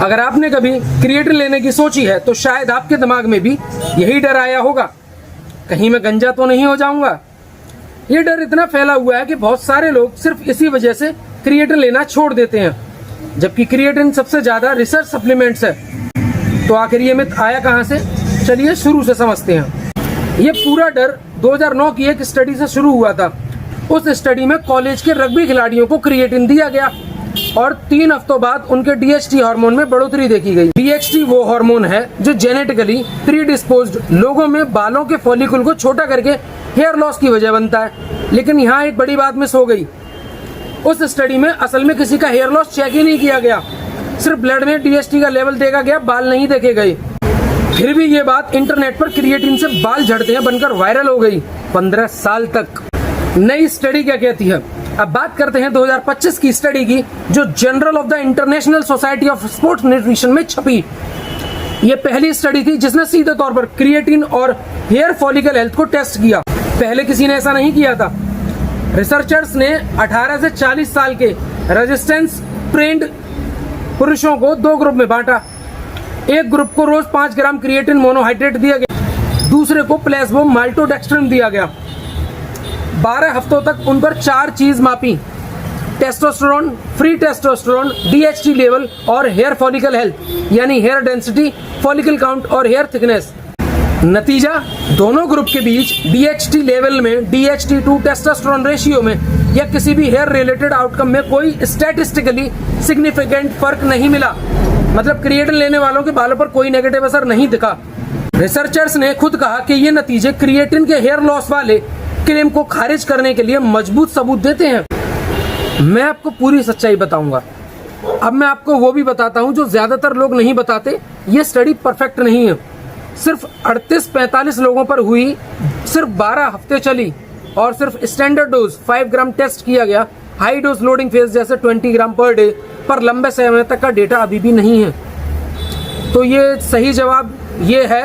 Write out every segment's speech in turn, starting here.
अगर आपने कभी क्रिएटिन लेने की सोची है तो शायद आपके दिमाग में भी यही डर आया होगा, कहीं मैं गंजा तो नहीं हो जाऊंगा। ये डर इतना फैला हुआ है कि बहुत सारे लोग सिर्फ इसी वजह से क्रिएटिन लेना छोड़ देते हैं, जबकि क्रिएटिन सबसे ज्यादा रिसर्च सप्लीमेंट्स है। तो आखिर ये मिथ आया कहां से, चलिए शुरू से समझते हैं। ये पूरा डर 2009 की एक स्टडी से शुरू हुआ था। उस स्टडी में कॉलेज के रग्बी खिलाड़ियों को क्रिएटिन दिया गया और 3 हफ्तों बाद उनके DHT हार्मोन में बढ़ोतरी देखी गई। DHT वो हार्मोन है जो जेनेटिकली प्रीडिस्पोज्ड लोगों में बालों के फॉलिकल को छोटा करके हेयर लॉस की वजह बनता है। लेकिन यहाँ एक बड़ी बात मिस हो गई। उस स्टडी में असल में किसी का हेयर लॉस चेक ही नहीं किया गया, सिर्फ ब्लड में DHT का लेवल देखा गया, बाल नहीं देखे गए। फिर भी ये बात इंटरनेट पर क्रिएटिन से बाल झड़ते हैं बनकर वायरल हो गई 15 साल तक। नई स्टडी क्या कहती है, अब बात करते हैं 2025 की स्टडी की, जो journal of the international society of sports nutrition में छपी। ये पहली स्टडी थी जिसने सीधे तौर पर क्रिएटिन और हेयर फॉलिकल हेल्थ को टेस्ट किया। पहले किसी ने ऐसा नहीं किया था। रिसर्चर्स ने 18 से 40 साल के रेजिस्टेंस ट्रेंड पुरुषों को 2 ग्रुप में बांटा। एक ग्रुप को रोज 5 ग्राम क्रिएटिन मोनोहाइड्रेट दिया गया, दूसरे को प्लेसबो माल्टोडेक्स्ट्रिन दिया गया। 12 हफ्तों तक उन पर 4 चीज मापी, testosterone, free testosterone, DHT level और हेयर फॉलिकल हेल्थ यानी हेयर डेंसिटी, फॉलिकल काउंट और हेयर थिकनेस। नतीजा, दोनों ग्रुप के बीच DHT लेवल में, DHT टू टेस्टोस्टेरोन रेशियो में या किसी भी हेयर रिलेटेड आउटकम में कोई स्टैटिस्टिकली सिग्निफिकेंट फर्क नहीं मिला। मतलब क्रिएटिन लेने वालों के बालों पर कोई नेगेटिव असर नहीं दिखा। रिसर्चर्स ने खुद कहा कि ये नतीजे क्रिएटिन के हेयर लॉस वाले क्लेम को खारिज करने के लिए मजबूत सबूत देते हैं। मैं आपको पूरी सच्चाई बताऊंगा। अब मैं आपको वो भी बताता हूं जो ज्यादातर लोग नहीं बताते। ये स्टडी परफेक्ट नहीं है, सिर्फ 38-45 लोगों पर हुई, सिर्फ 12 हफ्ते चली और सिर्फ स्टैंडर्ड डोज 5 ग्राम टेस्ट किया गया। हाई डोज लोडिंग फेज जैसे 20 ग्राम पर डे पर लंबे समय तक का डेटा अभी भी नहीं है। तो ये सही जवाब ये है,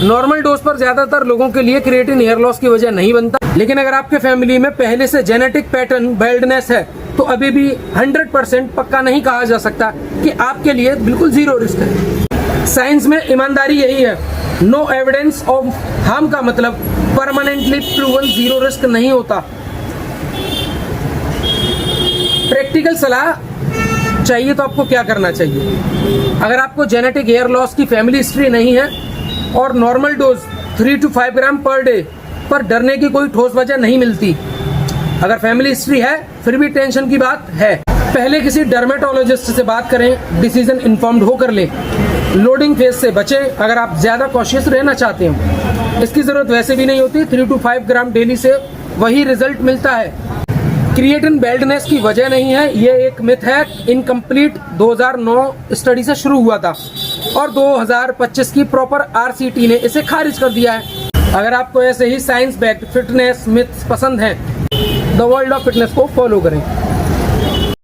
नॉर्मल डोज पर ज्यादातर लोगों के लिए क्रिएटिन हेयर लॉस की वजह नहीं बनता। लेकिन अगर आपके फैमिली में पहले से जेनेटिक पैटर्न बाल्डनेस है तो अभी भी 100% पक्का नहीं कहा जा सकता कि आपके लिए बिल्कुल 0 रिस्क है। साइंस में ईमानदारी यही है, नो एविडेंस ऑफ हार्म का मतलब परमानेंटली प्रूवन 0 रिस्क नहीं होता। प्रैक्टिकल सलाह चाहिए तो आपको क्या करना चाहिए। अगर आपको जेनेटिक हेयर लॉस की फैमिली हिस्ट्री नहीं है और normal dose 3 to 5 gram per day पर डरने की कोई ठोस वजह नहीं मिलती। अगर फैमिली हिस्ट्री है फिर भी टेंशन की बात है, पहले किसी डर्मेटोलॉजिस्ट से बात करें, डिसीजन इन्फॉर्म्ड होकर लें। लोडिंग फेज से बचें अगर आप ज्यादा कॉशियस रहना चाहते हो। इसकी जरूरत वैसे भी नहीं होती, 3 to 5 ग्राम डेली से वही रिजल्ट मिलता है। क्रिएटिन बाल्डनेस की वजह नहीं है, ये एक मिथ है, इनकम्प्लीट 2009 स्टडी से शुरू हुआ था और 2025 की प्रॉपर RCT ने इसे खारिज कर दिया है। अगर आपको ऐसे ही साइंस बैक्ड फिटनेस मिथ्स पसंद हैं, द वर्ल्ड ऑफ फिटनेस को फॉलो करें।